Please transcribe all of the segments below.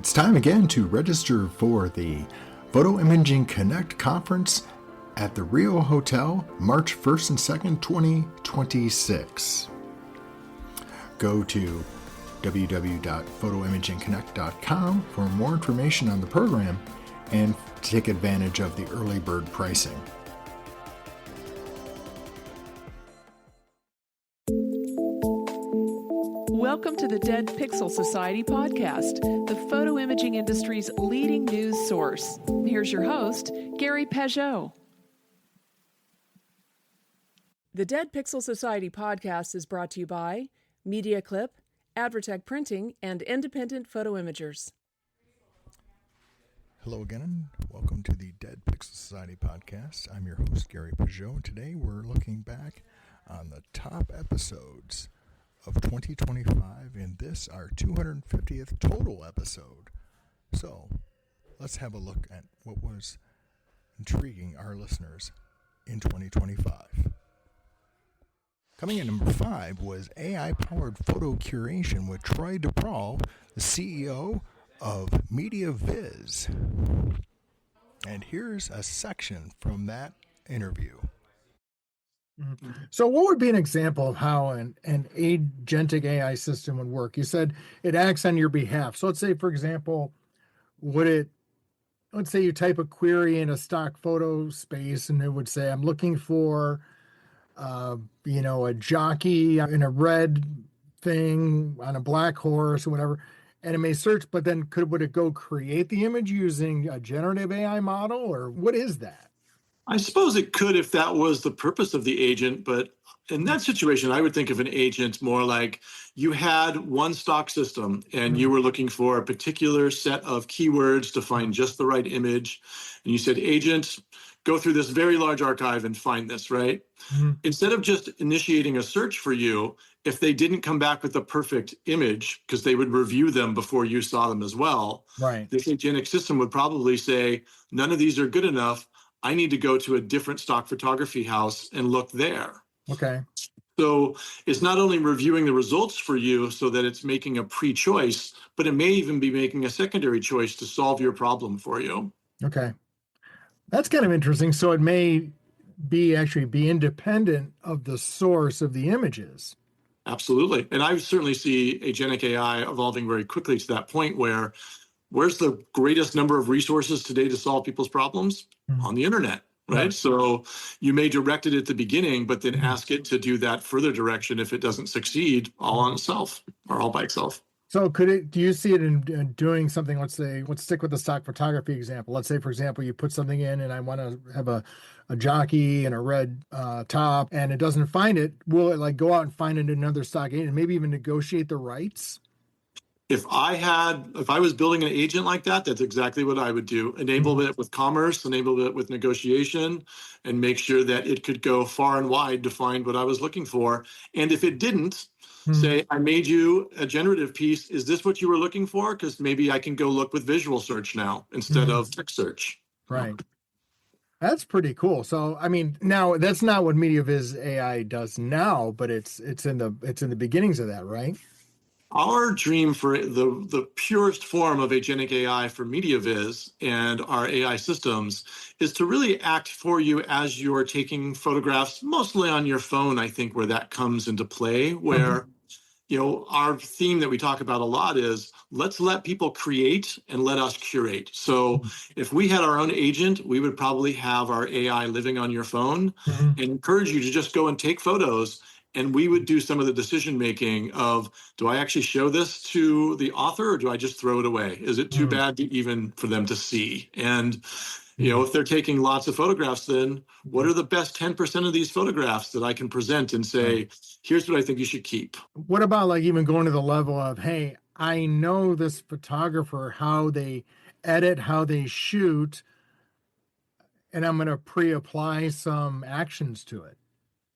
It's time again to register for the Photo Imaging Connect conference at the Rio Hotel, March 1st and 2nd, 2026. Go to www.photoimagingconnect.com for more information on the program and take advantage of the early bird pricing. Welcome to the Dead Pixel Society podcast, the photo imaging industry's leading news source. Here's your host, Gary Peugeot. The Dead Pixel Society podcast is brought to you by Media Clip, Advertech Printing, and Independent Photo Imagers. Hello again, and welcome to the Dead Pixel Society podcast. I'm your host, Gary Peugeot, and today we're looking back on the top episodes of 2025, and this our 250th total episode. So let's have a look at what was intriguing our listeners in 2025. Coming in number 5 was AI-powered photo curation with Troy DePaul, the CEO of MediaViz. And here's a section from that interview. So what would be an example of how an agentic AI system would work? You said it acts on your behalf. So let's say, for example, let's say you type a query in a stock photo space and it would say, I'm looking for, a jockey in a red thing on a black horse or whatever. And it may search, but then would it go create the image using a generative AI model, or what is that? I suppose it could if that was the purpose of the agent, but in that situation, I would think of an agent more like you had one stock system and you were looking for a particular set of keywords to find just the right image. And you said, agent, go through this very large archive and find this, right? Mm-hmm. Instead of just initiating a search for you, if they didn't come back with the perfect image, because they would review them before you saw them as well, right? This agentic system would probably say, none of these are good enough. I need to go to a different stock photography house and look there. Okay. So it's not only reviewing the results for you so that it's making a pre-choice, but it may even be making a secondary choice to solve your problem for you. Okay. That's kind of interesting. So it may be independent of the source of the images. Absolutely. And I certainly see agentic AI evolving very quickly to that point where where's the greatest number of resources today to solve people's problems? Mm-hmm. On the internet, right? Yeah. So you may direct it at the beginning, but then ask it to do that further direction if it doesn't succeed all on itself or all by itself. So do you see it in doing something, let's stick with the stock photography example. Let's say, for example, you put something in and I want to have a jockey in a red top and it doesn't find it. Will it go out and find it in another stock agent and maybe even negotiate the rights? If I was building an agent like that, that's exactly what I would do. Enable it with commerce, enable it with negotiation, and make sure that it could go far and wide to find what I was looking for. And if it didn't, say, I made you a generative piece. Is this what you were looking for? Because maybe I can go look with visual search now instead of text search. Right. That's pretty cool. So, now that's not what MediaViz AI does now, but it's in the beginnings of that, right? Our dream for the purest form of agentic AI for MediaViz and our AI systems is to really act for you as you're taking photographs, mostly on your phone, I think, where that comes into play, where, our theme that we talk about a lot is let's let people create and let us curate. So if we had our own agent, we would probably have our AI living on your phone and encourage you to just go and take photos. And we would do some of the decision making of, do I actually show this to the author or do I just throw it away? Is it too bad even for them to see? And, if they're taking lots of photographs, then what are the best 10% of these photographs that I can present and say, here's what I think you should keep? What about even going to the level of, hey, I know this photographer, how they edit, how they shoot, and I'm going to pre-apply some actions to it?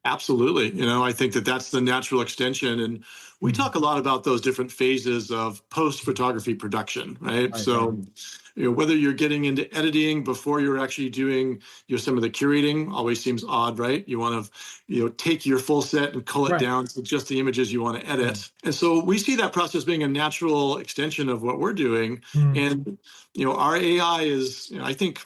Absolutely. I think that that's the natural extension. And we talk a lot about those different phases of post-photography production, right? Right, So, whether you're getting into editing before you're actually doing some of the curating always seems odd, right? You want to, take your full set and cull it right. down to just the images you want to edit. Right. And so we see that process being a natural extension of what we're doing. Mm. And, our AI is, I think,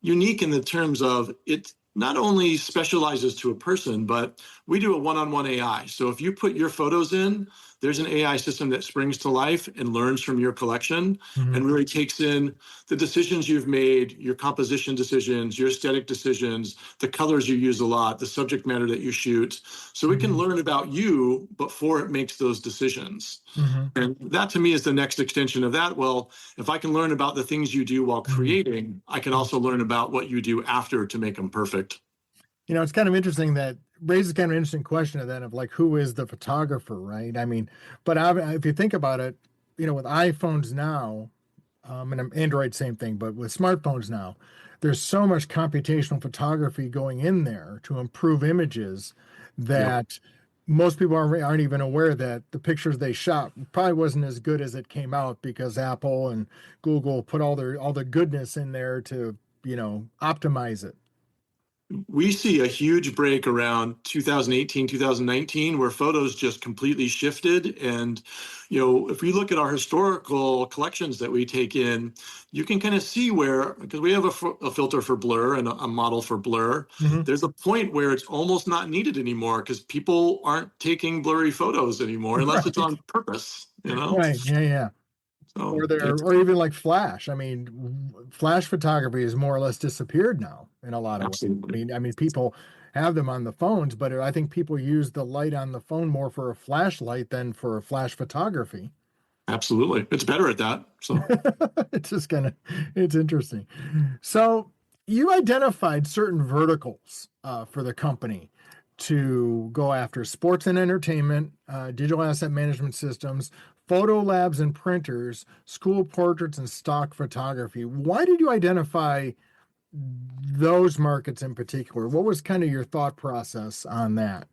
unique in the terms of it not only specializes to a person, but we do a one-on-one AI. So if you put your photos in, there's an AI system that springs to life and learns from your collection and really takes in the decisions you've made, your composition decisions, your aesthetic decisions, the colors you use a lot, the subject matter that you shoot. So it can learn about you before it makes those decisions. And that to me is the next extension of that. Well, if I can learn about the things you do while creating, I can also learn about what you do after to make them perfect. It's kind of interesting that raises kind of an interesting question of like, who is the photographer, right? I mean, but if you think about it, with iPhones now, and Android, same thing, but with smartphones now, there's so much computational photography going in there to improve images that most people aren't even aware that the pictures they shot probably wasn't as good as it came out because Apple and Google put all the goodness in there to, optimize it. We see a huge break around 2018, 2019, where photos just completely shifted. And, if we look at our historical collections that we take in, you can kind of see where, because we have a filter for blur and a model for blur, there's a point where it's almost not needed anymore because people aren't taking blurry photos anymore unless it's on purpose, Right. Yeah. So or even like flash. I mean, flash photography has more or less disappeared now in a lot of ways. I mean, people have them on the phones, but I think people use the light on the phone more for a flashlight than for flash photography. Absolutely. It's better at that. So it's interesting. So you identified certain verticals for the company to go after: sports and entertainment, digital asset management systems, photo labs and printers, school portraits, and stock photography. Why did you identify those markets in particular? What was kind of your thought process on that?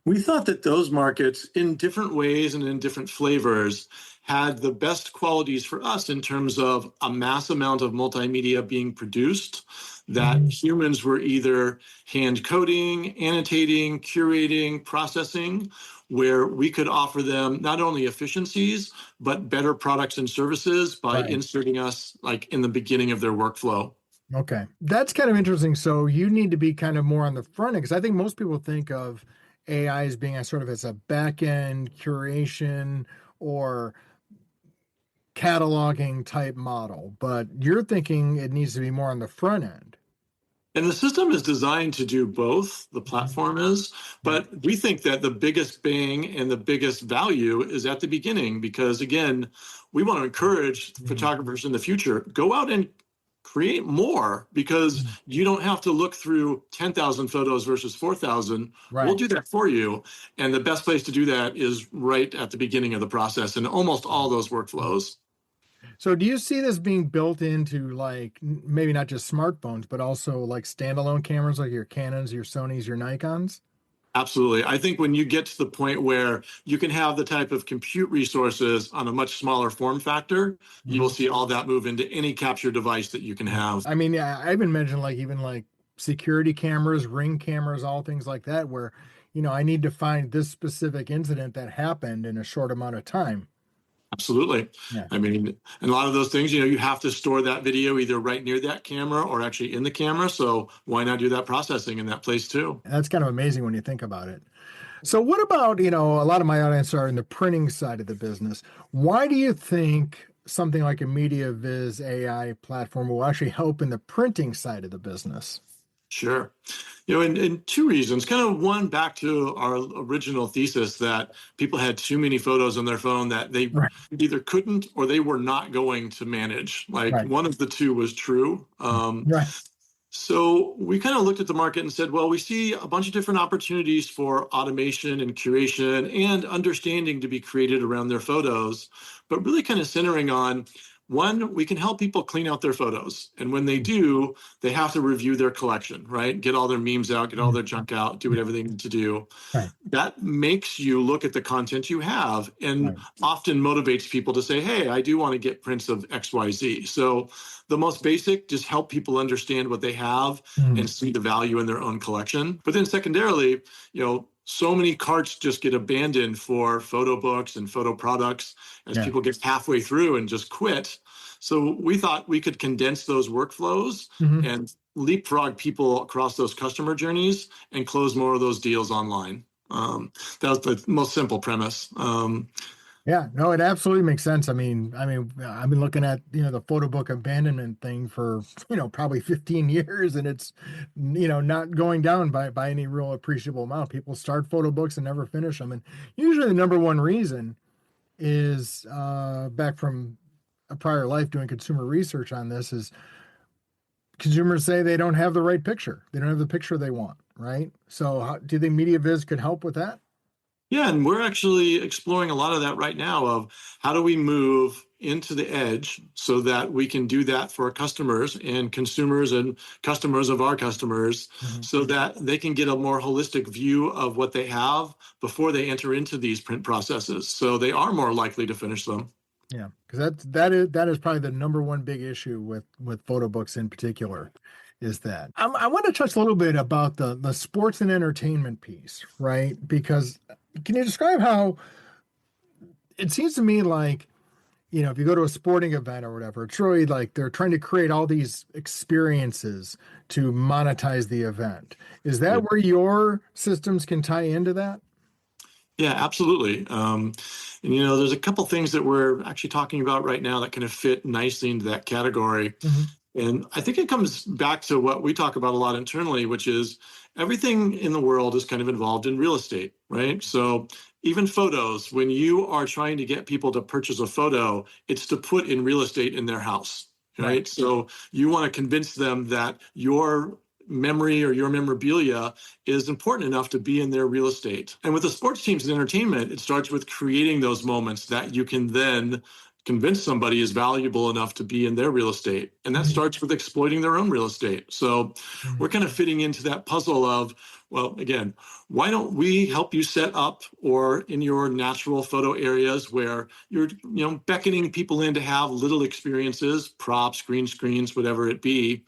We thought that those markets, in different ways and in different flavors, had the best qualities for us in terms of a mass amount of multimedia being produced, that humans were either hand coding, annotating, curating, processing, where we could offer them not only efficiencies, but better products and services by inserting us like in the beginning of their workflow. Okay. That's kind of interesting. So you need to be kind of more on the front end, because I think most people think of AI as being as a back end curation or cataloging type model, but you're thinking it needs to be more on the front end. And the system is designed to do both, the platform is, but we think that the biggest bang and the biggest value is at the beginning, because again, we want to encourage photographers in the future, go out and create more, because you don't have to look through 10,000 photos versus 4,000. We'll do that for you. And the best place to do that is right at the beginning of the process in almost all those workflows. So do you see this being built into like maybe not just smartphones, but also like standalone cameras like your Canons, your Sonys, your Nikons? Absolutely. I think when you get to the point where you can have the type of compute resources on a much smaller form factor, you will see all that move into any capture device that you can have. I mean, yeah, I even mentioned like security cameras, Ring cameras, all things like that, where, I need to find this specific incident that happened in a short amount of time. Absolutely. Yeah. I mean, and a lot of those things, you have to store that video either right near that camera or actually in the camera. So why not do that processing in that place too? That's kind of amazing when you think about it. So what about, a lot of my audience are in the printing side of the business. Why do you think something like a MediaViz AI platform will actually help in the printing side of the business? Sure. And two reasons. Kind of one, back to our original thesis that people had too many photos on their phone that they either couldn't or they were not going to manage. One of the two was true. So we kind of looked at the market and said, well, we see a bunch of different opportunities for automation and curation and understanding to be created around their photos, but really kind of centering on One, we can help people clean out their photos. And when they do, they have to review their collection, right? Get all their memes out, get all their junk out, do whatever they need to do. Right. That makes you look at the content you have and Right. often motivates people to say, hey, I do want to get prints of XYZ. So the most basic, just help people understand what they have and see the value in their own collection. But then secondarily, so many carts just get abandoned for photo books and photo products as people get halfway through and just quit. So we thought we could condense those workflows and leapfrog people across those customer journeys and close more of those deals online. That was the most simple premise. Yeah, no, it absolutely makes sense. I mean, I've been looking at, the photo book abandonment thing for, probably 15 years, and it's, not going down by any real appreciable amount. People start photo books and never finish them. And usually the number one reason is, back from a prior life doing consumer research on this, is consumers say they don't have the right picture. They don't have the picture they want, right? So do you think MediaViz could help with that? Yeah, and we're actually exploring a lot of that right now of how do we move into the edge so that we can do that for our customers and consumers and customers of our customers so that they can get a more holistic view of what they have before they enter into these print processes. So they are more likely to finish them. Yeah, because that is probably the number one big issue with photo books in particular. Is that I want to touch a little bit about the sports and entertainment piece, right? Because can you describe how it seems to me like, if you go to a sporting event or whatever, it's really like they're trying to create all these experiences to monetize the event. Is that where your systems can tie into that? Yeah, absolutely. And, there's a couple things that we're actually talking about right now that kind of fit nicely into that category. And I think it comes back to what we talk about a lot internally, which is everything in the world is kind of involved in real estate, right? So even photos, when you are trying to get people to purchase a photo, it's to put in real estate in their house, right? So you want to convince them that your memory or your memorabilia is important enough to be in their real estate. And with the sports teams and entertainment, it starts with creating those moments that you can then convince somebody is valuable enough to be in their real estate. And that starts with exploiting their own real estate. So we're kind of fitting into that puzzle of, well, again, why don't we help you set up or in your natural photo areas where you're, beckoning people in to have little experiences, props, green screens, whatever it be.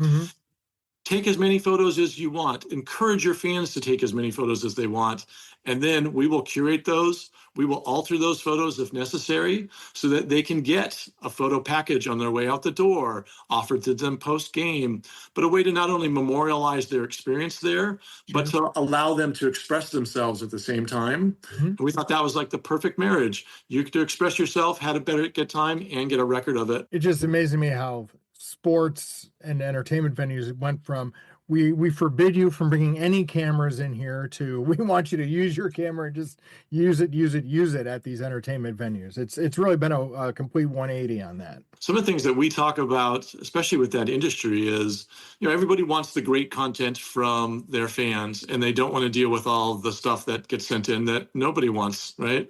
Take as many photos as you want. Encourage your fans to take as many photos as they want. And then we will curate those. We will alter those photos if necessary so that they can get a photo package on their way out the door, offered to them post-game, but a way to not only memorialize their experience there, but to allow them to express themselves at the same time. And we thought that was like the perfect marriage. You get to express yourself, had a better good time, and get a record of it. It just amazes me how sports and entertainment venues went from we forbid you from bringing any cameras in here to we want you to use your camera and just use it at these entertainment venues. It's really been a complete 180 on that. Some of the things that we talk about, especially with that industry, is everybody wants the great content from their fans, and they don't want to deal with all the stuff that gets sent in that nobody wants, right?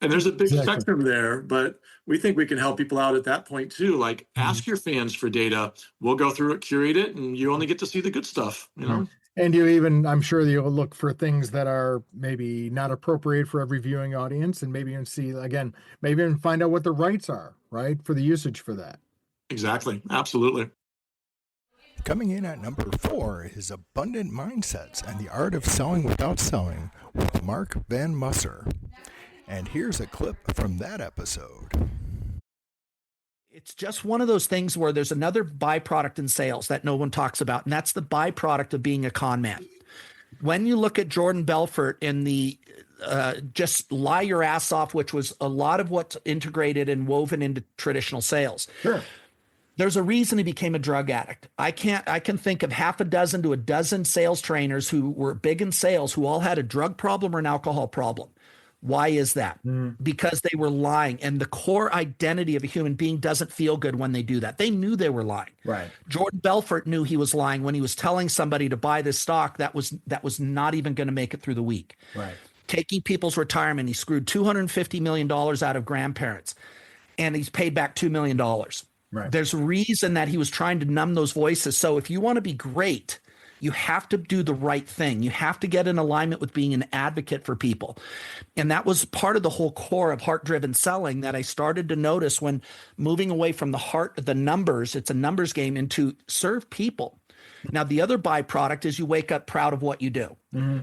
And there's a big spectrum there, but we think we can help people out at that point too. Like ask your fans for data. We'll go through it, curate it, and you only get to see the good stuff, And I'm sure that you'll look for things that are maybe not appropriate for every viewing audience, and maybe even find out what the rights are, right, for the usage for that. Exactly. Absolutely. Coming in at number 4 is Abundant Mindsets and the Art of Selling Without Selling with Mark Van Musser. And here's a clip from that episode. It's just one of those things where there's another byproduct in sales that no one talks about, and that's the byproduct of being a con man. When you look at Jordan Belfort in the just lie your ass off, which was a lot of what's integrated and woven into traditional sales. Sure. There's a reason he became a drug addict. I can think of half a dozen to a dozen sales trainers who were big in sales who all had a drug problem or an alcohol problem. Why is that? Because they were lying, and the core identity of a human being doesn't feel good when they do that. They knew they were lying. Right. Jordan Belfort knew he was lying when he was telling somebody to buy this stock that was not even going to make it through the week. Right. Taking people's retirement, he screwed $250 million out of grandparents. and he's paid back $2 million. Right. There's a reason that he was trying to numb those voices. So if you want to be great, you have to do the right thing. You have to get in alignment with being an advocate for people. And that was part of the whole core of heart-driven selling that I started to notice when moving away from the heart, the numbers, it's a numbers game, into serve people. Now, the other byproduct is you wake up proud of what you do.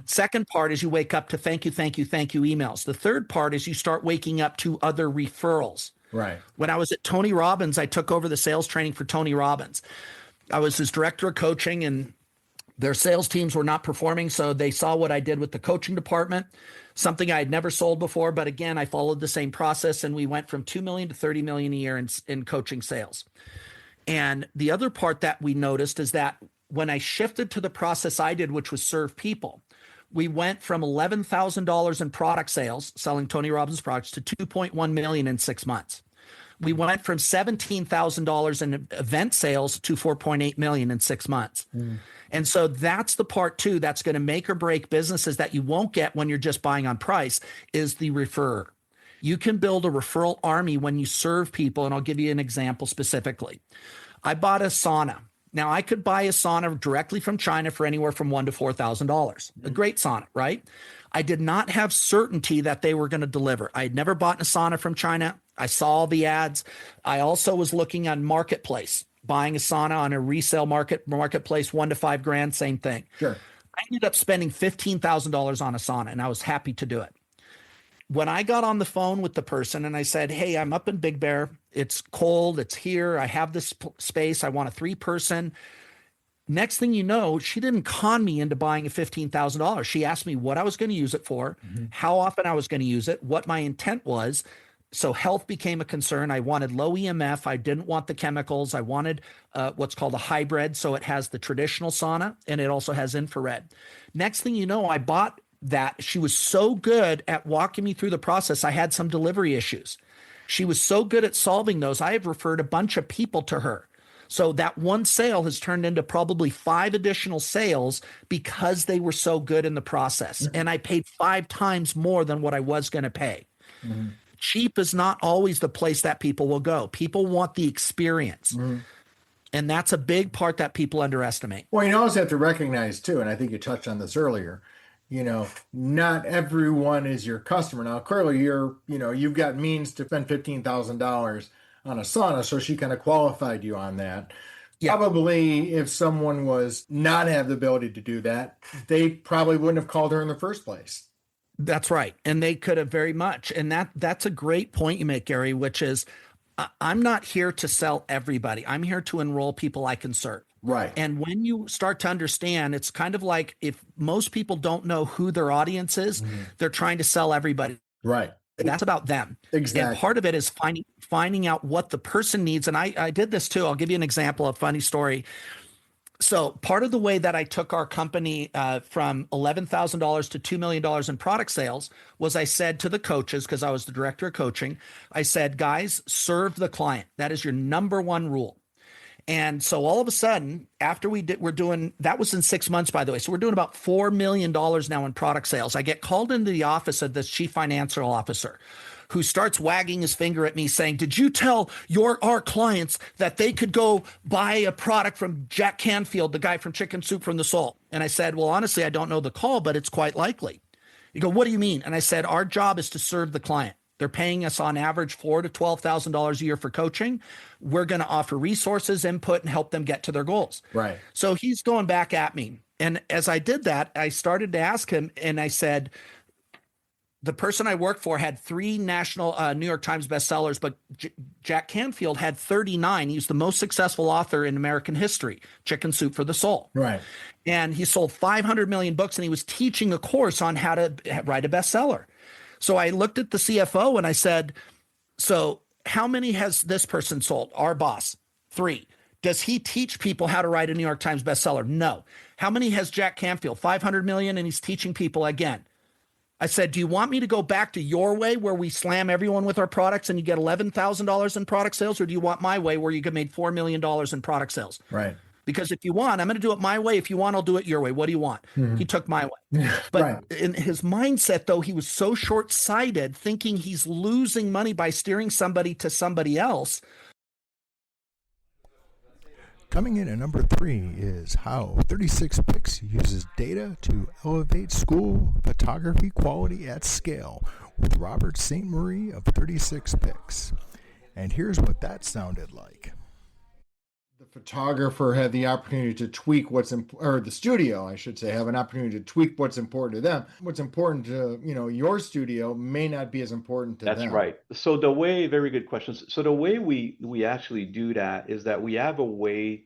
Second part is you wake up to thank you emails. The third part is you start waking up to other referrals. Right. When I was at Tony Robbins, I took over the sales training for Tony Robbins. I was his director of coaching, and their sales teams were not performing. So they saw what I did with the coaching department, something I had never sold before. But again, I followed the same process, and we went from 2 million to 30 million a year in coaching sales. And the other part that we noticed is that when I shifted to the process I did, which was serve people, we went from $11,000 in product sales, selling Tony Robbins products, to 2.1 million in 6 months. We went from $17,000 in event sales to 4.8 million in 6 months. And so that's the part too that's going to make or break businesses that you won't get when you're just buying on price, is the referrer. You can build a referral army when you serve people. And I'll give you an example specifically. I bought a sauna. Now, I could buy a sauna directly from China for anywhere from $1,000 to $4,000. A great sauna, right? I did not have certainty that they were going to deliver. I had never bought a sauna from China. I saw the ads. I also was looking on Marketplace, buying a sauna on a resale marketplace, $1,000 to $5,000, same thing. Sure. I ended up spending $15,000 on a sauna, and I was happy to do it. When I got on the phone with the person and I said, hey, I'm up in Big Bear. It's cold. It's here. I have this space. I want a 3-person. Next thing you know, she didn't con me into buying a $15,000. She asked me what I was going to use it for, how often I was going to use it, what my intent was. So health became a concern. I wanted low EMF. I didn't want the chemicals. I wanted what's called a hybrid. So it has the traditional sauna and it also has infrared. Next thing you know, I bought that. She was so good at walking me through the process. I had some delivery issues. She was so good at solving those. I have referred a bunch of people to her. So that one sale has turned into probably 5 additional sales because they were so good in the process. And I paid 5 times more than what I was going to pay. Cheap is not always the place that people will go. People want the experience. And that's a big part that people underestimate. Well, you always have to recognize too, and I think you touched on this earlier, not everyone is your customer. Now, clearly you've got means to spend $15,000 on a sauna. So she kind of qualified you on that. Yeah. Probably if someone was not have the ability to do that, they probably wouldn't have called her in the first place. That's right. And they could have very much. And that's a great point you make, Gary, which is I'm not here to sell everybody. I'm here to enroll people I can serve. Right. And when you start to understand, it's kind of like if most people don't know who their audience is, they're trying to sell everybody. Right. That's about them. Exactly. And part of it is finding out what the person needs. And I did this too. I'll give you an example, a funny story. So part of the way that I took our company from $11,000 to $2 million in product sales was I said to the coaches, because I was the director of coaching, I said, guys, serve the client. That is your number one rule. And so all of a sudden, after we're doing, that was in 6 months, by the way. So we're doing about $4 million now in product sales. I get called into the office of this chief financial officer who starts wagging his finger at me saying, did you tell our clients that they could go buy a product from Jack Canfield, the guy from Chicken Soup from the Soul? And I said, well, honestly, I don't know the call, but it's quite likely. You go, what do you mean? And I said, our job is to serve the client. They're paying us on average $4,000 to $12,000 a year for coaching. We're going to offer resources, input, and help them get to their goals. Right. So he's going back at me. And as I did that, I started to ask him, and I said, the person I worked for had 3 national New York Times bestsellers, but Jack Canfield had 39. He's the most successful author in American history, Chicken Soup for the Soul. Right. And he sold 500 million books, and he was teaching a course on how to write a bestseller. So I looked at the CFO and I said, so how many has this person sold? Our boss, 3. Does he teach people how to write a New York Times bestseller? No. How many has Jack Canfield? 500 million, and he's teaching people again. I said, do you want me to go back to your way where we slam everyone with our products and you get $11,000 in product sales? Or do you want my way where you get made $4 million in product sales? Right. because if you want, I'm going to do it my way. If you want, I'll do it your way. What do you want? He took my way. But Right. in his mindset, though, he was so short-sighted, thinking he's losing money by steering somebody to somebody else. Coming in at number 3 is how 36 Pix uses data to elevate school photography quality at scale with Robert Ste-Marie of 36 Pix. And here's what that sounded like. The photographer had the opportunity to tweak or the studio, I should say, have an opportunity to tweak what's important to them. What's important to, your studio may not be as important to them. That's right. So the way, very good questions. So the way we actually do that is that we have a way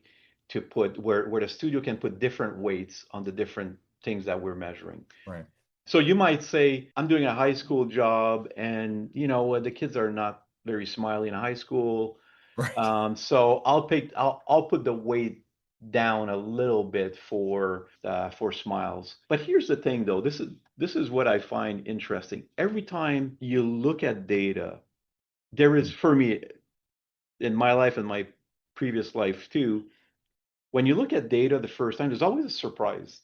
to put where the studio can put different weights on the different things that we're measuring. Right. So you might say, I'm doing a high school job, and the kids are not very smiley in high school. Right. So I'll put the weight down a little bit for smiles. But here's the thing, though. This is what I find interesting. Every time you look at data, there is, for me, in my life and my previous life too, when you look at data the first time, there's always a surprise.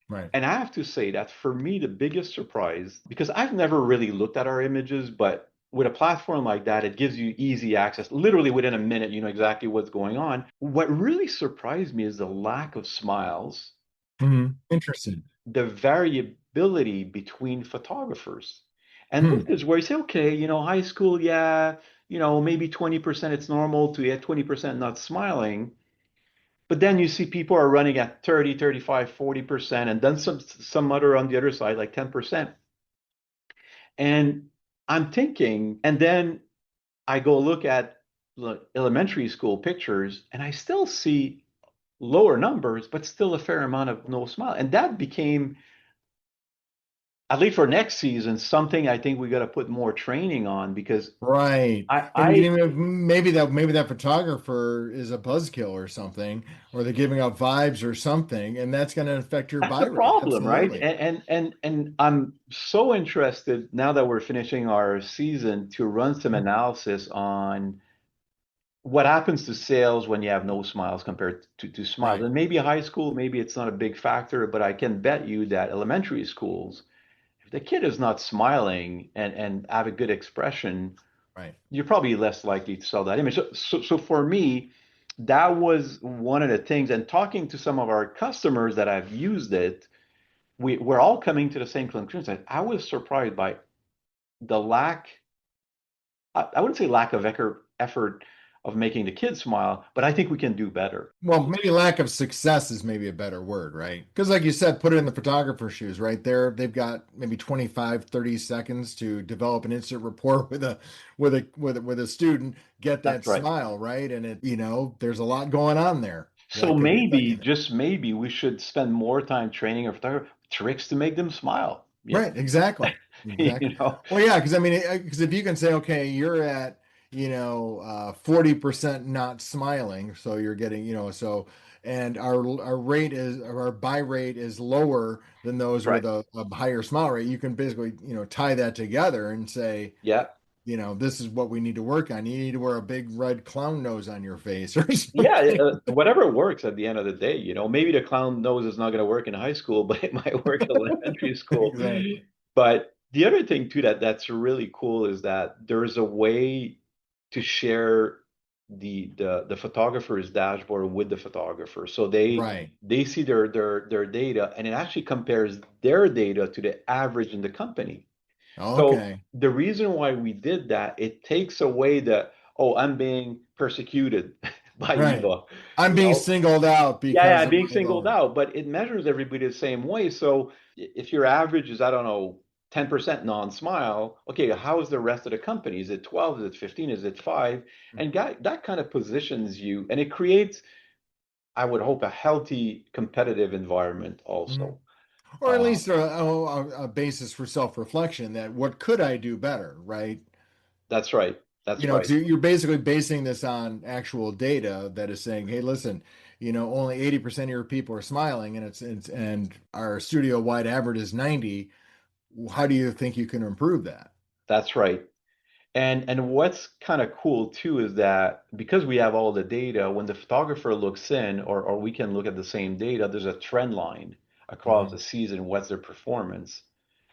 Right. And I have to say that for me, the biggest surprise, because I've never really looked at our images, but with a platform like that, it gives you easy access. Literally within a minute, you know exactly what's going on. What really surprised me is the lack of smiles. Interesting. The variability between photographers. And this is where you say, okay, high school, yeah, maybe 20% it's normal to get 20% not smiling. But then you see people are running at 30, 35, 40%, and then some other on the other side, like 10%. And I'm thinking, and then I go look at elementary school pictures, and I still see lower numbers, but still a fair amount of no smile. And that became, at least for next season, something I think we got to put more training on, because Right. Maybe that photographer is a buzzkill or something, or they're giving out vibes or something, and that's going to affect your that's buy the rate. problem, right? Absolutely. And I'm so interested now that we're finishing our season to run some analysis on what happens to sales when you have no smiles compared to smiles. Right. And maybe high school, maybe it's not a big factor, but I can bet you that elementary schools, if the kid is not smiling and have a good expression, Right. you're probably less likely to sell that image. So for me, that was one of the things. And talking to some of our customers that have used it, we're all coming to the same conclusion. I was surprised by the lack, I wouldn't say lack of effort of making the kids smile, but I think we can do better. Well, maybe lack of success is maybe a better word, right? Because like you said, put it in the photographer's shoes, right? They've got maybe 25, 30 seconds to develop an instant rapport with a student, get that That's right. smile, right? And there's a lot going on there. So maybe, just maybe, we should spend more time training our photographer tricks to make them smile. Right, exactly. Well, yeah, because if you can say, okay, you're at 40% not smiling, so you're getting, and our buy rate is lower than those right. with a higher smile rate. You can basically, tie that together and say, yeah, this is what we need to work on. You need to wear a big red clown nose on your face or something. Yeah, whatever works at the end of the day. Maybe the clown nose is not going to work in high school, but it might work in elementary school. Exactly. But the other thing too that's really cool is that there's a way to share the photographer's dashboard with the photographer, so they see their data, and it actually compares their data to the average in the company. Okay. So the reason why we did that, it takes away I'm being persecuted by Eva. I'm being singled out because I'm being singled out, but it measures everybody the same way. So if your average is, I don't know, 10% non-smile, okay, how is the rest of the company? Is it 12? Is it 15? Is it 5? And that kind of positions you, and it creates, I would hope, a healthy competitive environment also. Or at least a basis for self-reflection that what could I do better, right? That's right. That's right. You're basically basing this on actual data that is saying, hey, listen, only 80% of your people are smiling, and our studio-wide average is 90. How do you think you can improve that? That's right. And what's kind of cool too is that because we have all the data, when the photographer looks in, or we can look at the same data, there's a trend line across the season, what's their performance,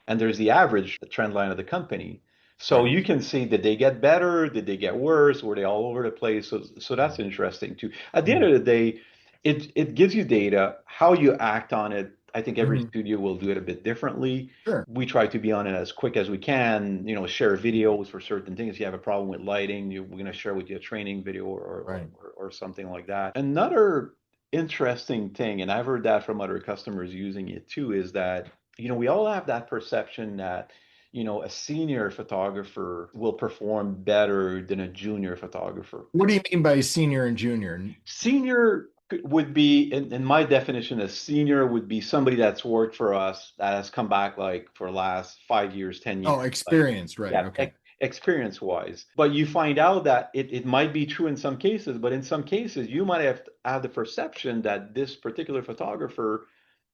and there's the average trend line of the company. So Right. you can see, did they get better? Did they get worse? Were they all over the place? So that's interesting too. At the end of the day, it gives you data. How you act on it, I think every studio will do it a bit differently. Sure. We try to be on it as quick as we can, share videos for certain things. If you have a problem with lighting, we're going to share with you a training video or something like that. Another interesting thing, and I've heard that from other customers using it too, is that, we all have that perception that, a senior photographer will perform better than a junior photographer. What do you mean by senior and junior? Senior would be, in my definition, a senior would be somebody that's worked for us that has come back like for the last 5 years, 10 years. Oh, experience, right? Yeah, Okay. experience wise. But you find out that it might be true in some cases, but in some cases, you might have the perception that this particular photographer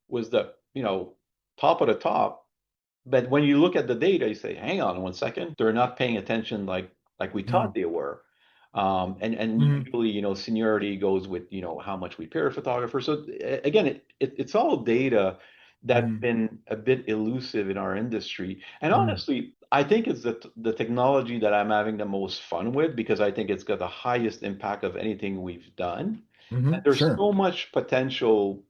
was the, top of the top. But when you look at the data, you say, hang on 1 second, they're not paying attention like we thought they were. And usually, seniority goes with, how much we pay a photographer. So again, it's all data that's been a bit elusive in our industry. And honestly, I think it's the technology that I'm having the most fun with, because I think it's got the highest impact of anything we've done. And there's Sure. so much potential.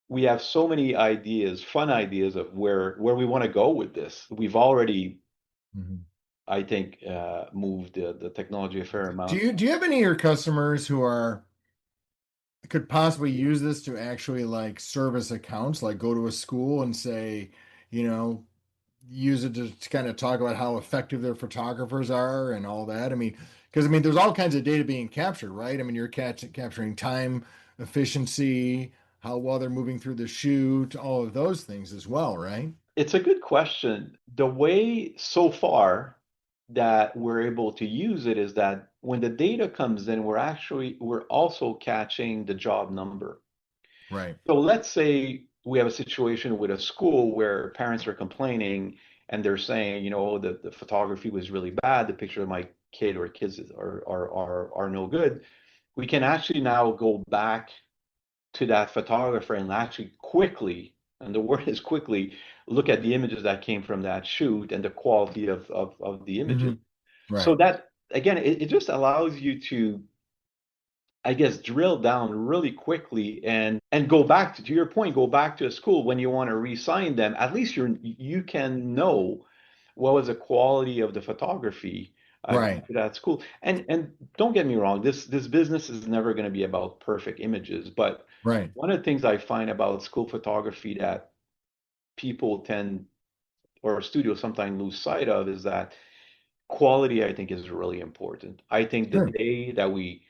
We have so many ideas, fun ideas of where we want to go with this. We've already, I think, moved the technology a fair amount. Do you have any of your customers who could possibly use this to actually like service accounts, like go to a school and say, use it to kind of talk about how effective their photographers are and all that? Because there's all kinds of data being captured, right? You're capturing time, efficiency, how well they're moving through the shoot, all of those things as well, right? It's a good question. The way so far that we're able to use it is that when the data comes in, we're also catching the job number. Right. So let's say we have a situation with a school where parents are complaining and they're saying, the photography was really bad, the picture of my kid or kids are no good. We can actually now go back to that photographer and actually quickly, and the word is quickly, look at the images that came from that shoot and the quality of the images. Right. So that, again, it just allows you to, I guess, drill down really quickly and go back to your point, go back to a school when you want to re-sign them. At least you can know what was the quality of the photography Right. to that school. And don't get me wrong, this business is never going to be about perfect images, but Right. one of the things I find about school photography that people tend, or studios sometimes lose sight of, is that quality, I think, is really important. I think the day that we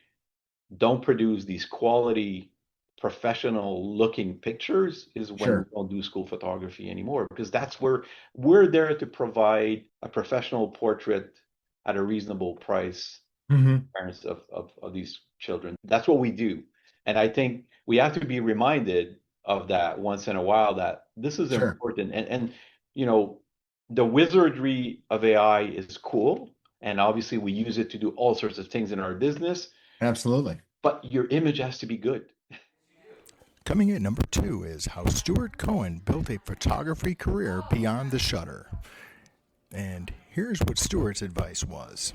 don't produce these quality, professional looking pictures is when we don't do school photography anymore, because that's where we're there to provide a professional portrait at a reasonable price to parents of these children. That's what we do. And I think we have to be reminded of that once in a while, that this is important. And the wizardry of AI is cool. And obviously we use it to do all sorts of things in our business. Absolutely. But your image has to be good. Coming in number 2 is how Stuart Cohen built a photography career beyond the shutter. And here's what Stuart's advice was.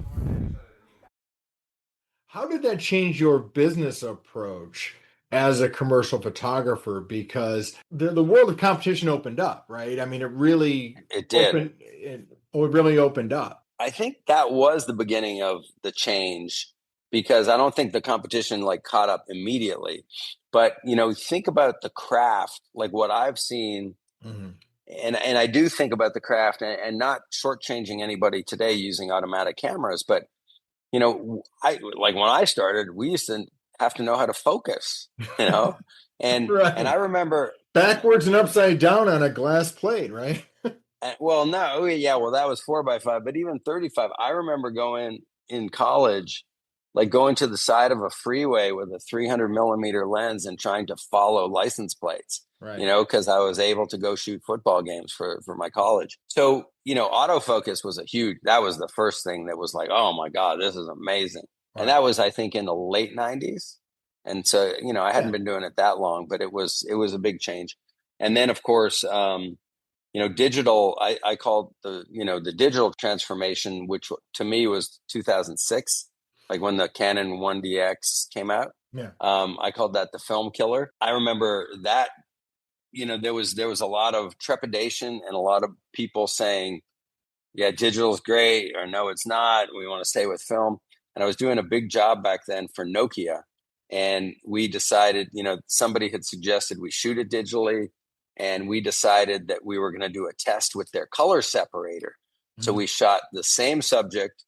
How did that change your business approach as a commercial photographer? Because the world of competition opened up, right? It did. It really opened up. I think that was the beginning of the change, because I don't think the competition caught up immediately. But, think about the craft, like what I've seen. And I do think about the craft, and not shortchanging anybody today using automatic cameras. But, when I started, we used to have to know how to focus, and and I remember backwards and upside down on a glass plate, right? that was 4x5, but even 35. I remember going in college, going to the side of a freeway with a 300 millimeter lens and trying to follow license plates. Right. you know, because I was able to go shoot football games for my college. So, you know, autofocus was that was the first thing that was like, oh my God, this is amazing. Right. And that was, I think, in the late 90s. And so, you know, I hadn't been doing it that long, but it was a big change. And then, of course, you know, digital, I called the digital transformation, which to me was 2006, like when the Canon 1DX came out. Yeah. I called that the film killer. I remember that, you know, there was a lot of trepidation and a lot of people saying, yeah, digital is great, or no, it's not. We want to stay with film. And I was doing a big job back then for Nokia. And we decided, you know, somebody had suggested we shoot it digitally. And we decided that we were going to do a test with their color separator. Mm-hmm. So we shot the same subject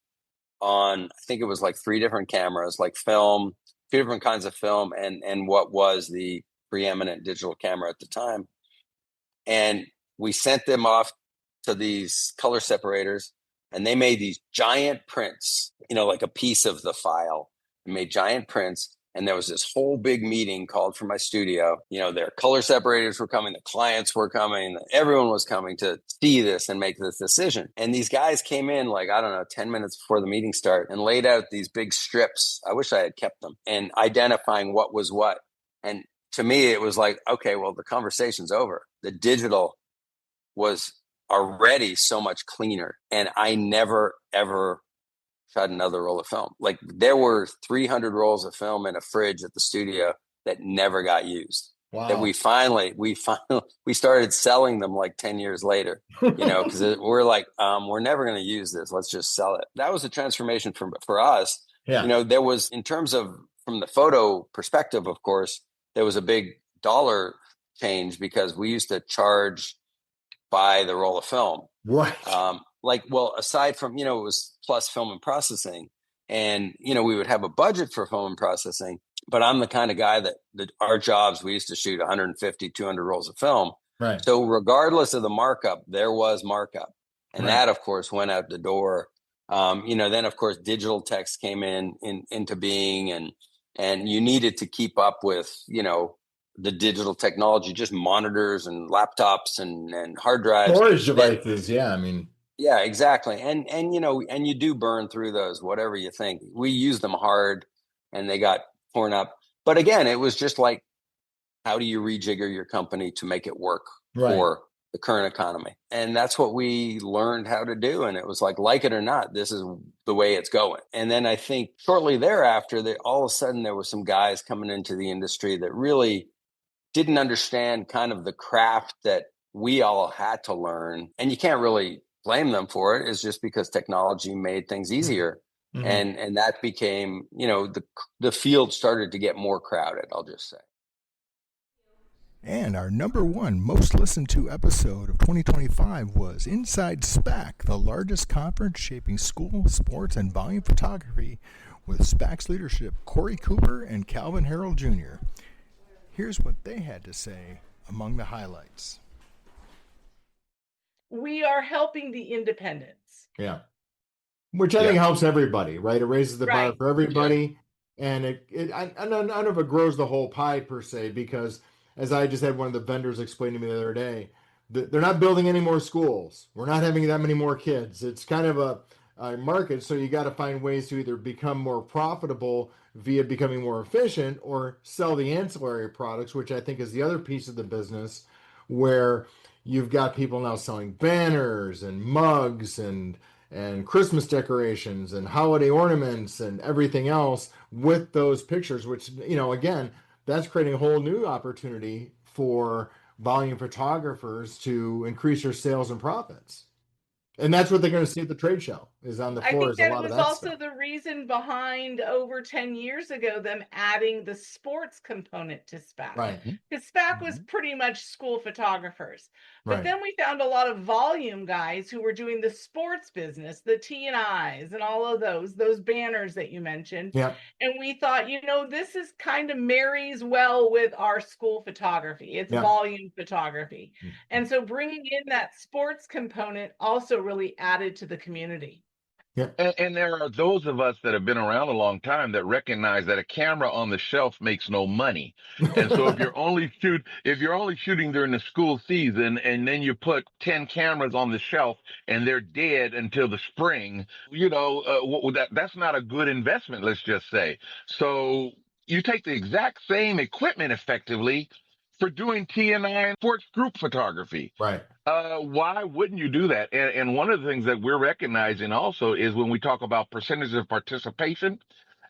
on, I think it was like 3 different cameras, like film, 2 different kinds of film, and what was the preeminent digital camera at the time. And we sent them off to these color separators, and they made these giant prints, you know, like a piece of the file. They made giant prints. And there was this whole big meeting called for my studio. You know, their color separators were coming, the clients were coming, everyone was coming to see this and make this decision. And these guys came in like, I don't know, 10 minutes before the meeting start and laid out these big strips. I wish I had kept them, and identifying what was what. And to me, it was like, okay, well, the conversation's over. The digital was already so much cleaner. And I never, ever shot another roll of film. Like there were 300 rolls of film in a fridge at the studio that never got used. Wow. That we finally started selling them like 10 years later, you know, because we're like, we're never going to use this. Let's just sell it. That was a transformation for us. Yeah. You know, there was, in terms of from the photo perspective, of course, there was a big dollar change because we used to charge by the roll of film. Right. Like, well, aside from, you know, it was plus film and processing, and, you know, we would have a budget for film and processing, but I'm the kind of guy that our jobs, we used to shoot 150, 200 rolls of film. Right. So regardless of the markup, there was markup. And that, of course, went out the door. You know, then of course, digital text came into being, and you needed to keep up with, you know, the digital technology, just monitors and laptops and hard drives. Storage devices. Yeah. I mean, yeah, exactly. And, you know, and you do burn through those, whatever you think. We used them hard and they got torn up. But again, it was just like, how do you rejigger your company to make it work for the current economy? And that's what we learned how to do. And it was like it or not, this is the way it's going. And then I think shortly thereafter, that all of a sudden there were some guys coming into the industry that really didn't understand kind of the craft that we all had to learn. And you can't really blame them for it. It's just because technology made things easier. Mm-hmm. And that became, you know, the field started to get more crowded, I'll just say. And our number 1 most listened to episode of 2025 was Inside SPAC, the largest conference shaping school, sports, and volume photography, with SPAC's leadership Corey Cooper and Calvin Harrell Jr. Here's what they had to say among the highlights. We are helping the independents. Yeah. Which I think helps everybody, right? It raises the bar for everybody. Yeah. And I don't know if it grows the whole pie per se, because as I just had one of the vendors explain to me the other day, they're not building any more schools. We're not having that many more kids. It's kind of a market. So you got to find ways to either become more profitable via becoming more efficient, or sell the ancillary products, which I think is the other piece of the business, where you've got people now selling banners and mugs and Christmas decorations and holiday ornaments and everything else with those pictures, which, you know, again, that's creating a whole new opportunity for volume photographers to increase their sales and profits. And that's what they're going to see at the trade show, is on the floor. I think that was also the reason behind, over 10 years ago, them adding the sports component to SPAC. Right. Because SPAC was pretty much school photographers. But then we found a lot of volume guys who were doing the sports business, the T&Is and all of those banners that you mentioned. Yeah. And we thought, you know, this is kind of marries well with our school photography. It's volume photography. And so bringing in that sports component also really added to the community. Yeah. And there are those of us that have been around a long time that recognize that a camera on the shelf makes no money. And so if you're only shooting during the school season and then you put 10 cameras on the shelf and they're dead until the spring, that's not a good investment, let's just say. So you take the exact same equipment effectively for doing TNI sports group photography. Right. Why wouldn't you do that? And one of the things that we're recognizing also is when we talk about percentage of participation,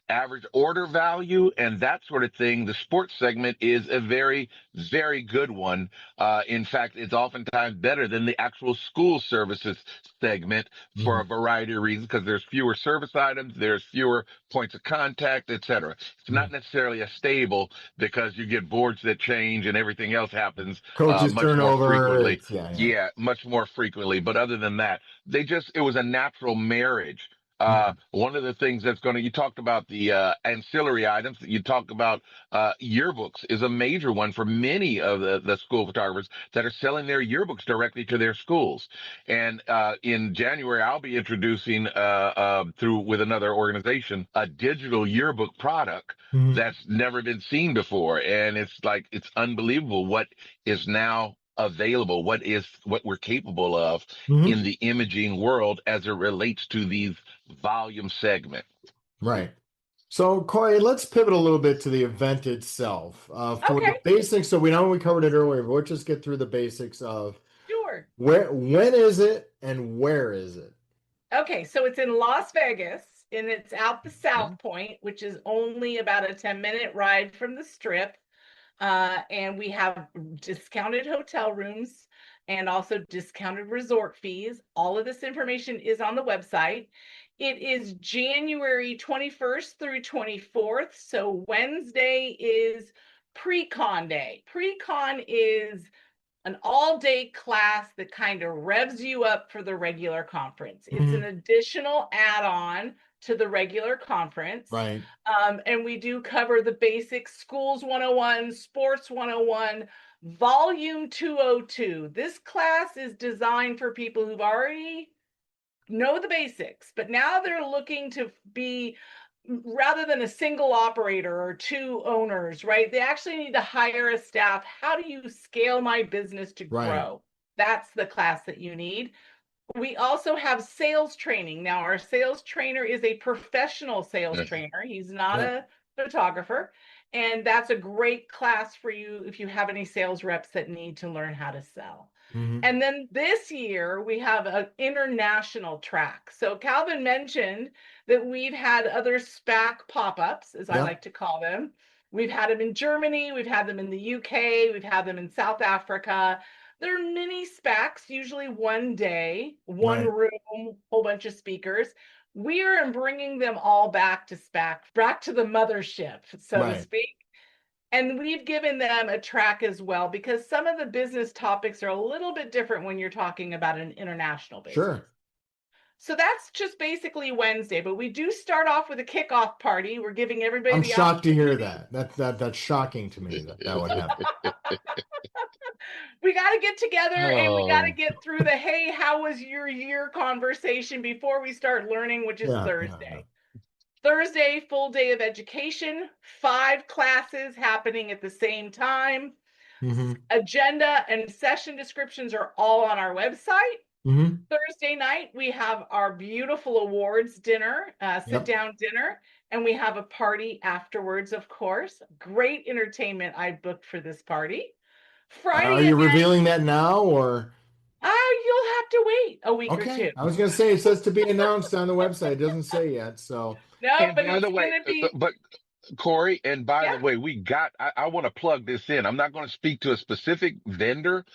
average order value, and that sort of thing, the sports segment is a very, very good one. In fact, it's oftentimes better than the actual school services segment for a variety of reasons, because there's fewer service items, there's fewer points of contact, etc. It's not necessarily as stable because you get boards that change and everything else happens Coaches much more turnover. frequently. Yeah. Much more frequently. But other than that, it was a natural marriage. One of the things you talked about the ancillary items, you talked about yearbooks is a major one for many of the school photographers that are selling their yearbooks directly to their schools. And in January, I'll be introducing with another organization, a digital yearbook product that's never been seen before. And it's unbelievable what is now available, what we're capable of in the imaging world as it relates to these volume segment. Right. So Corey, let's pivot a little bit to the event itself. For the basics, so we know we covered it earlier, but let's just get through the basics of when is it and where is it? Okay, so it's in Las Vegas and it's out the South Point, which is only about a 10-minute ride from the Strip. And we have discounted hotel rooms and also discounted resort fees. All of this information is on the website. It is January 21st through 24th. So Wednesday is pre-con day. Pre-con is an all-day class that kind of revs you up for the regular conference. It's an additional add-on to the regular conference. Right. And we do cover the basics, Schools 101, Sports 101, Volume 202. This class is designed for people who've already know the basics, but now they're looking to be, rather than a single operator or two owners, right? They actually need to hire a staff. How do you scale my business to grow? That's the class that you need. We also have sales training. Now, our sales trainer is a professional sales trainer. He's not a photographer. And that's a great class for you if you have any sales reps that need to learn how to sell. And then this year, we have an international track. So Calvin mentioned that we've had other SPAC pop-ups, as I like to call them. We've had them in Germany. We've had them in the UK. We've had them in South Africa. They're mini SPACs, usually one day, one room, whole bunch of speakers. We are bringing them all back to SPAC, back to the mothership, so to speak. And we've given them a track as well, because some of the business topics are a little bit different when you're talking about an international basis. Sure. So that's just basically Wednesday, but we do start off with a kickoff party. We're giving everybody. I'm shocked to hear that. That's shocking to me that would happen. We got to get together and we got to get through the, hey, how was your year conversation before we start learning, which is Thursday. Thursday, full day of education, 5 classes happening at the same time. Agenda and session descriptions are all on our website. Thursday night, we have our beautiful awards dinner, sit-down dinner, and we have a party afterwards, of course. Great entertainment I booked for this party. Friday. Are you revealing that now, or? You'll have to wait a week or two. I was going to say, it says to be announced on the website. It doesn't say yet, so. No, And but by it's the way, going to be. but Corey, and by the way, I want to plug this in. I'm not going to speak to a specific vendor,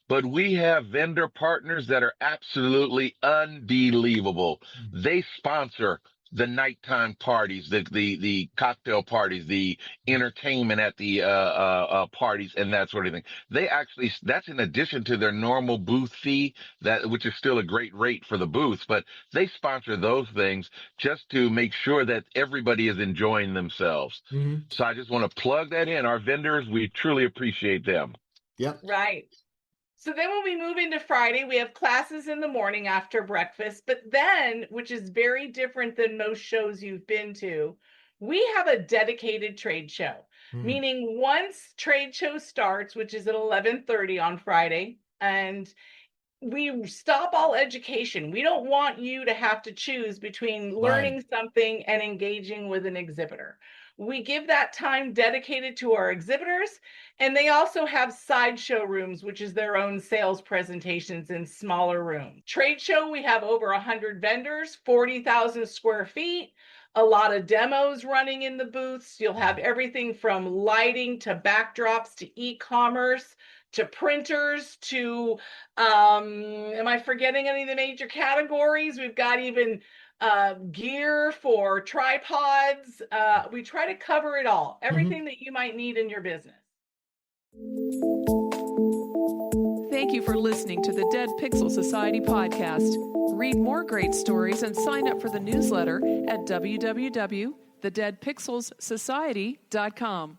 but we have vendor partners that are absolutely unbelievable. They sponsor the nighttime parties, the cocktail parties, the entertainment at the parties, and that sort of thing. That's in addition to their normal booth fee, which is still a great rate for the booths, but they sponsor those things just to make sure that everybody is enjoying themselves. So I just want to plug that in. Our vendors, we truly appreciate them. Yep. Right. So then when we move into Friday, we have classes in the morning after breakfast. But then, which is very different than most shows you've been to, we have a dedicated trade show. Meaning once trade show starts, which is at 11:30 on Friday, and we stop all education. We don't want you to have to choose between learning something and engaging with an exhibitor. We give that time dedicated to our exhibitors, and they also have sideshow rooms, which is their own sales presentations in smaller rooms. Trade show, we have over 100 vendors, 40,000 square feet, a lot of demos running in the booths. You'll have everything from lighting to backdrops to e-commerce to printers to, am I forgetting any of the major categories? We've got even gear for tripods. We try to cover it all, everything that you might need in your business. Thank you for listening to the Dead Pixel Society podcast. Read more great stories and sign up for the newsletter at www.thedeadpixelssociety.com.